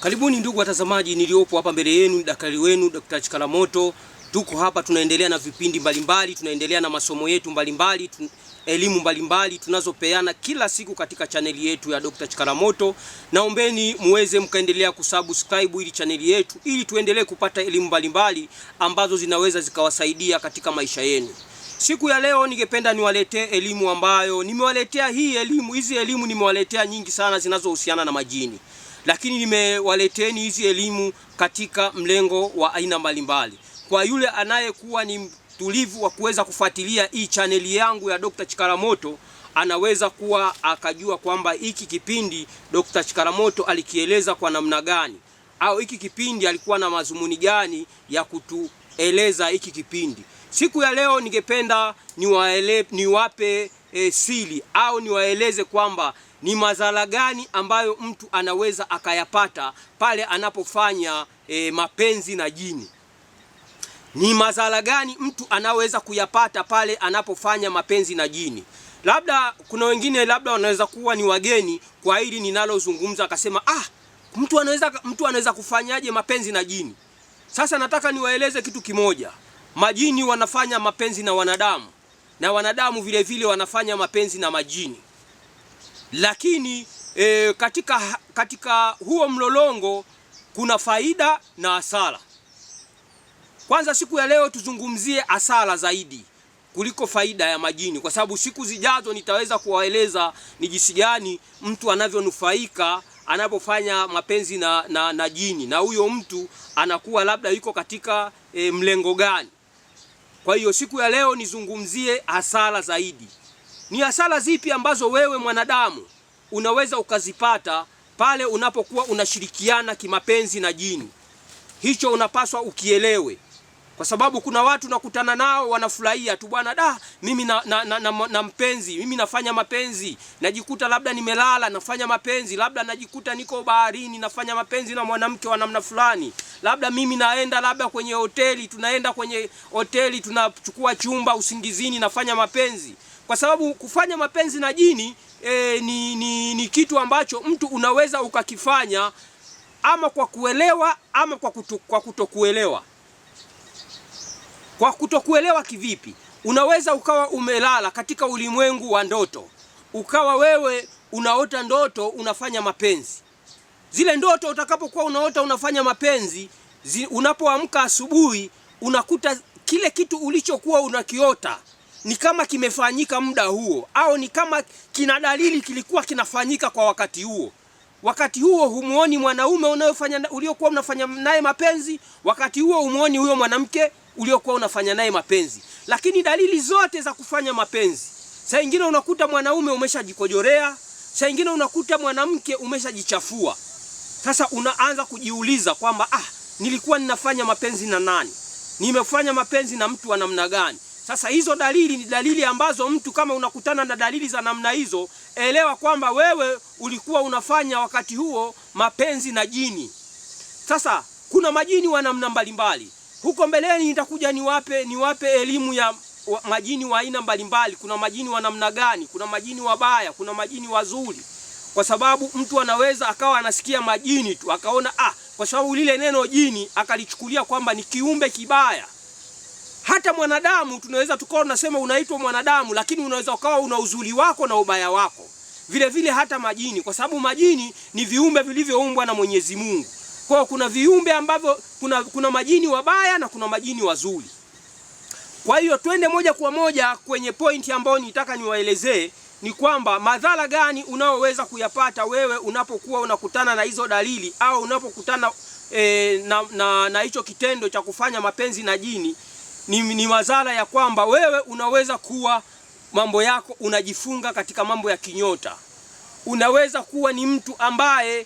Karibuni ndugu watazamaji, niliopo hapa mbele yenu daktari wenu Dr. Chikalamoto. Tuko hapa tunaendelea na vipindi mbalimbali, tunaendelea na masomo yetu mbalimbali, elimu mbalimbali tunazopeana kila siku katika chaneli yetu ya Dr. Chikalamoto. Naombeni muweze mkaendelea kusubscribe ili chaneli yetu ili tuendelee kupata elimu mbalimbali ambazo zinaweza zikawasaidia katika maisha yenu. Siku ya leo ningependa niwaletee elimu ambayo nimewaletea hizi elimu nimewaletea nyingi sana zinazohusiana na majini. Lakini nimewaleteni hizi elimu katika mlengo wa aina mbalimbali. Kwa yule anayekuwa ni mtulivu wa kuweza kufuatilia hii chaneli yangu ya Dr. Chikalamoto, anaweza kuwa akajua kwamba hiki kipindi Dr. Chikalamoto alikieleza kwa namna gani, au hiki kipindi alikuwa na mazumuni gani ya kutueleza hiki kipindi. Siku ya leo ningependa niwape siri au niwaeleze kwamba ni madhara gani ambayo mtu anaweza akayapata pale anapofanya mapenzi na jini. Ni madhara gani mtu anaweza kuyapata pale anapofanya mapenzi na jini. Labda kuna wengine labda wanaweza kuwa ni wageni kwa hili ninalozungumza, akasema mtu anaweza kufanyaje mapenzi na jini? Sasa nataka niwaeleze kitu kimoja. Majini wanafanya mapenzi na wanadamu, na wanadamu vile vile wanafanya mapenzi na majini. Lakini katika huo mlolongo kuna faida na hasara. Kwanza siku ya leo tuzungumzie hasara zaidi kuliko faida ya majini, kwa sababu siku zijazo nitaweza kuwaeleza ni jinsi gani mtu anavyonufaika anapofanya mapenzi na jini, na huyo mtu anakuwa labda yuko katika mlengo gani. Kwa hiyo siku ya leo nizungumzie hasara zaidi. Ni hasara zipi ambazo wewe mwanadamu unaweza ukazipata pale unapokuwa unashirikiana kimapenzi na jini? Hicho unapaswa ukielewe, kwa sababu kuna watu nakutana nao wanafurahia tu, bwana mimi na mpenzi, mimi nafanya mapenzi, najikuta labda nimelala nafanya mapenzi, labda najikuta niko baharini nafanya mapenzi na mwanamke wa namna fulani, labda mimi naenda labda kwenye hoteli, tunaenda kwenye hoteli tunachukua chumba usingizini nafanya mapenzi. Kwa sababu kufanya mapenzi na jini ni kitu ambacho mtu unaweza ukakifanya ama kwa kuelewa ama kwa kutokuelewa. Kwa kutokuelewa kivipi? Unaweza ukawa umelala katika ulimwengu wa ndoto, ukawa wewe unaota ndoto unafanya mapenzi. Zile ndoto utakapokuwa unaota unafanya mapenzi, unapoamka asubuhi unakuta kile kitu ulichokuwa unakiota ni kama kimefanyika muda huo, au ni kama kina dalili kilikuwa kinafanyika kwa wakati huo. Wakati huo humuoni mwanaume uliokuwa unafanya naye mapenzi, wakati huo humuoni huyo mwanamke uliokuwa unafanya naye mapenzi. Lakini dalili zote za kufanya mapenzi, saa nyingine unakuta mwanaume umeshajikojorea, saa nyingine unakuta mwanamke umeshajichafua. Sasa unaanza kujiuliza kwamba nilikuwa ninafanya mapenzi na nani? Nimefanya mapenzi na mtu wa namna gani? Sasa hizo dalili ni dalili ambazo mtu kama unakutana na dalili za namna hizo, elewa kwamba wewe ulikuwa unafanya wakati huo mapenzi na jini. Sasa kuna majini wa namna mbalimbali. Huko mbeleni nitakuja niwape elimu ya majini wa aina mbalimbali. Kuna majini wa namna gani? Kuna majini wabaya, kuna majini wazuri. Kwa sababu mtu anaweza akawa anasikia majini tu akaona kwa sababu lile neno jini akalichukulia kwamba ni kiumbe kibaya. Hata mwanadamu tunaweza tukawa tunasema unaitwa mwanadamu, lakini unaweza ukawa una uzuri wako na ubaya wako. Vile vile hata majini, kwa sababu majini ni viumbe vilivyoumbwa na Mwenyezi Mungu. Kwa kuna viumbe ambavyo kuna majini wabaya na kuna majini wazuri. Kwa hiyo twende moja kwa moja kwenye pointi ambayo nitaka niwaelezee, ni kwamba madhara gani unaoweza kuyapata wewe unapokuwa unakutana na hizo dalili, au unapokutana na hicho kitendo cha kufanya mapenzi na jini. Ni madhara ya kwamba wewe unaweza kuwa mambo yako unajifunga katika mambo ya kinyota. Unaweza kuwa ni mtu ambaye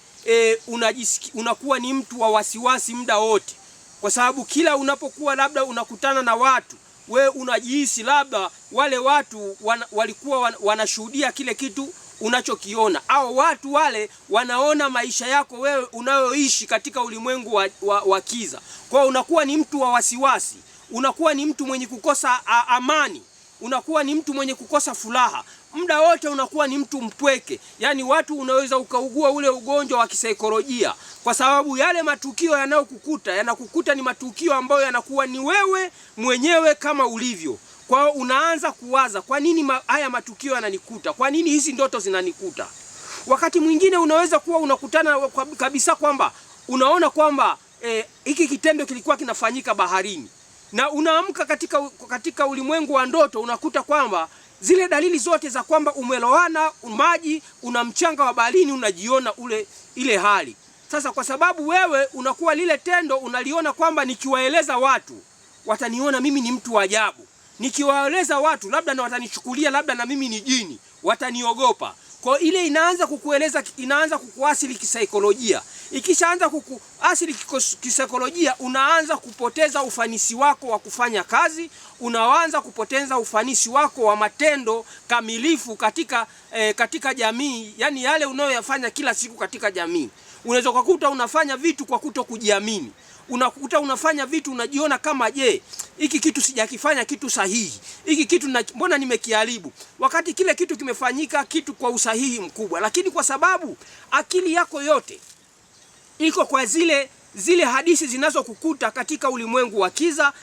unakuwa ni mtu wa wasiwasi muda wote, kwa sababu kila unapokuwa labda unakutana na watu, wewe unajihisi labda wale watu walikuwa wanashuhudia kile kitu unachokiona, au watu wale wanaona maisha yako wewe unayoishi katika ulimwengu wa kiza. Kwa unakuwa ni mtu wa wasiwasi, unakuwa ni mtu mwenye kukosa amani, unakuwa ni mtu mwenye kukosa furaha. muda wote unakuwa ni mtu mpweke. Yani watu unaweza ukaugua ule ugonjwa wa kisaikolojia, kwa sababu yale matukio yanakukuta ni matukio ambayo yanakuwa ni wewe mwenyewe kama ulivyo. Kwa hiyo unaanza kuwaza, kwa nini haya matukio yananikuta? Kwa nini hizi ndoto zinanikuta? Wakati mwingine unaweza kuwa unakutana kabisa kwamba unaona kwamba hiki kitendo kilikuwa kinafanyika baharini, na unaamka katika ulimwengu wa ndoto unakuta kwamba zile dalili zote za kwamba umelowana maji, una mchanga wa baharini, unajiona ile hali. Sasa kwa sababu wewe unakuwa lile tendo unaliona kwamba nikiwaeleza watu wataniona mimi ni mtu wa ajabu, nikiwaeleza watu labda na watanichukulia labda na mimi ni jini, wataniogopa. Kwa ile inaanza kukuasili kisaikolojia. Ikishaanza kukuasili kisaikolojia, unaanza kupoteza ufanisi wako wa kufanya kazi, unaanza kupoteza ufanisi wako wa matendo kamilifu katika jamii, yani yale unayoyafanya kila siku katika jamii. Unaweza kukuta unafanya vitu kwa kuto kujiamini. Unakuta unafanya vitu unajiona kama hiki kitu sijakifanya kitu sahihi. Hiki kitu mbona nimekiharibu? Wakati kile kitu kimefanyika kitu kwa usahihi mkubwa. Lakini kwa sababu akili yako yote iko kwa zile hadithi zinazokukuta katika ulimwengu wa kiza,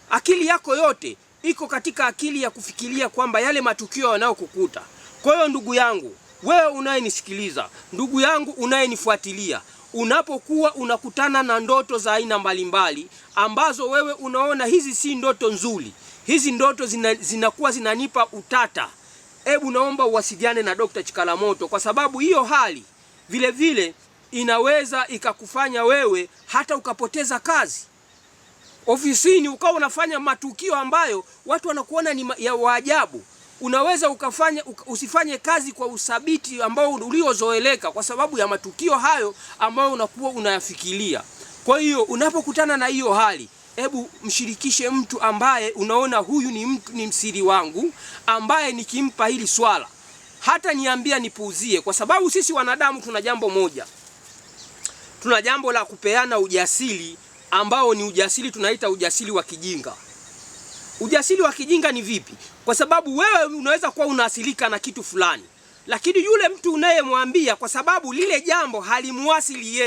akili yako yote iko katika akili ya kufikiria kwamba yale matukio yanayokukuta. Kwa hiyo ndugu yangu, wewe unayenisikiliza, ndugu yangu unayenifuatilia, unapokuwa unakutana na ndoto za aina mbalimbali ambazo wewe unaona hizi si ndoto nzuri, hizi ndoto zinakuwa zinanipa utata, hebu naomba uwasiliane na Dr. Chikalamoto, kwa sababu hiyo hali vile vile inaweza ikakufanya wewe hata ukapoteza kazi ofisini, ukawa unafanya matukio ambayo watu wanakuona ni ya waajabu. Unaweza usifanye kazi kwa uthabiti ambao uliozoeleka kwa sababu ya matukio hayo ambayo unakuwa unayafikiria. Kwa hiyo unapokutana na hiyo hali, hebu mshirikishe mtu ambaye unaona huyu ni msiri wangu, ambaye nikimpa hili swala hata niambia nipuuzie, kwa sababu sisi wanadamu tuna jambo moja. Tuna jambo la kupeana ujasiri ambao ni ujasiri tunaita ujasiri wa kijinga. Ujasiri wa kijinga ni vipi? Kwa sababu wewe unaweza kuwa unaasilika na kitu fulani, lakini yule mtu unayemwambia, kwa sababu lile jambo halimuasili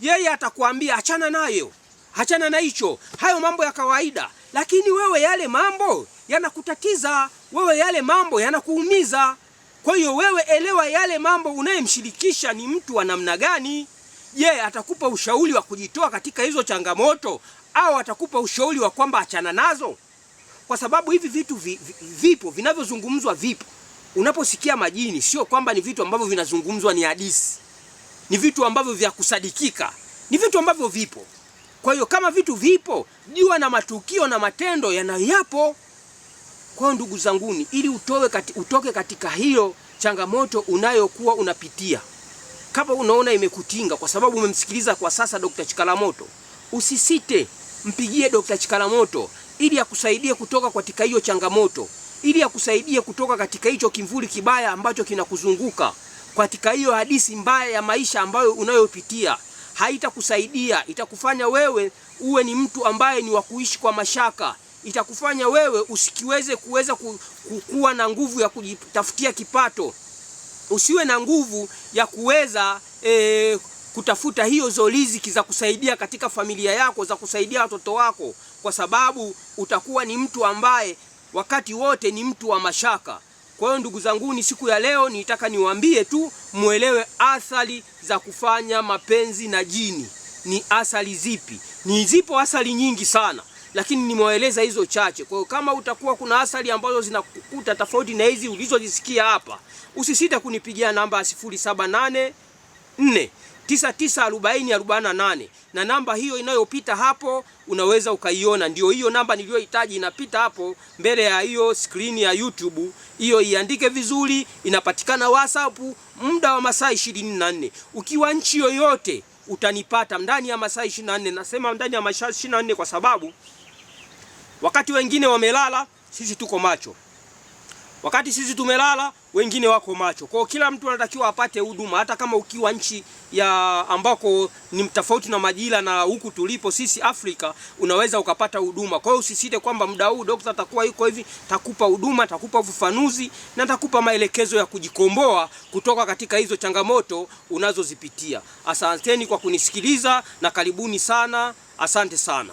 yeye atakwambia achana nayo, achana na hicho, hayo mambo ya kawaida. Lakini wewe yale mambo yanakutatiza, wewe yale mambo yanakuumiza. Kwa hiyo wewe elewa yale mambo unayemshirikisha ni mtu wa namna gani. Atakupa ushauri wa kujitoa katika hizo changamoto, au atakupa ushauri wa kwamba achana nazo? Kwa sababu hivi vitu vipo, vinavyozungumzwa vipo. Unaposikia majini, sio kwamba ni vitu ambavyo vinazungumzwa ni hadithi. Ni vitu ambavyo vya kusadikika. Ni vitu ambavyo vipo. Kwa hiyo kama vitu vipo, jua na matukio na matendo yanayapo. Kwa ndugu zanguni, ili utoke katika hiyo changamoto unayokuwa unapitia, kama unaona imekutinga kwa sababu umemsikiliza kwa sasa Dr. Chikalamoto, usisite, mpigie Dr. Chikalamoto ili akusaidie kutoka katika hiyo changamoto, ili akusaidie kutoka katika hicho kimvuli kibaya ambacho kinakuzunguka, katika hiyo hadithi mbaya ya maisha ambayo unayopitia. Haitakusaidia, itakufanya wewe uwe ni mtu ambaye ni wa kuishi kwa mashaka, itakufanya wewe kuweza kuwa na nguvu ya kujitafutia kipato, usiwe na nguvu ya kuweza kutafuta hiyo riziki za kusaidia katika familia yako, za kusaidia watoto wako, kwa sababu utakuwa ni mtu ambaye wakati wote ni mtu wa mashaka. Kwa hiyo ndugu zanguni, siku ya leo nitaka niwaambie tu muelewe athari za kufanya mapenzi na jini. Ni athari zipi? Zipo athari nyingi sana, lakini nimewaeleza hizo chache. Kwa hiyo kama utakuwa kuna athari ambazo zinakukuta tofauti na hizi ulizozisikia hapa, usisite kunipigia namba 0784 994048, na namba hiyo inayopita hapo unaweza ukaiona. Ndio hiyo namba niliyohitaji, inapita hapo mbele ya hiyo screen ya YouTube. Hiyo iandike vizuri, inapatikana WhatsApp muda wa masaa 24. Ukiwa nchi yoyote utanipata ndani ya masaa 24. Nasema ndani ya masaa 24 kwa sababu wakati wengine wamelala, sisi tuko macho. Wakati sisi tumelala, wengine wako macho. Kwa hiyo kila mtu anatakiwa apate huduma, hata kama ukiwa nchi ya ambako ni tofauti na majira na huku tulipo sisi Afrika, unaweza ukapata huduma. Kwa hiyo usisite kwamba muda huu daktari atakuwa yuko hivi, takupa huduma, takupa ufafanuzi na takupa maelekezo ya kujikomboa kutoka katika hizo changamoto unazozipitia. Asanteni kwa kunisikiliza na karibuni sana. Asante sana.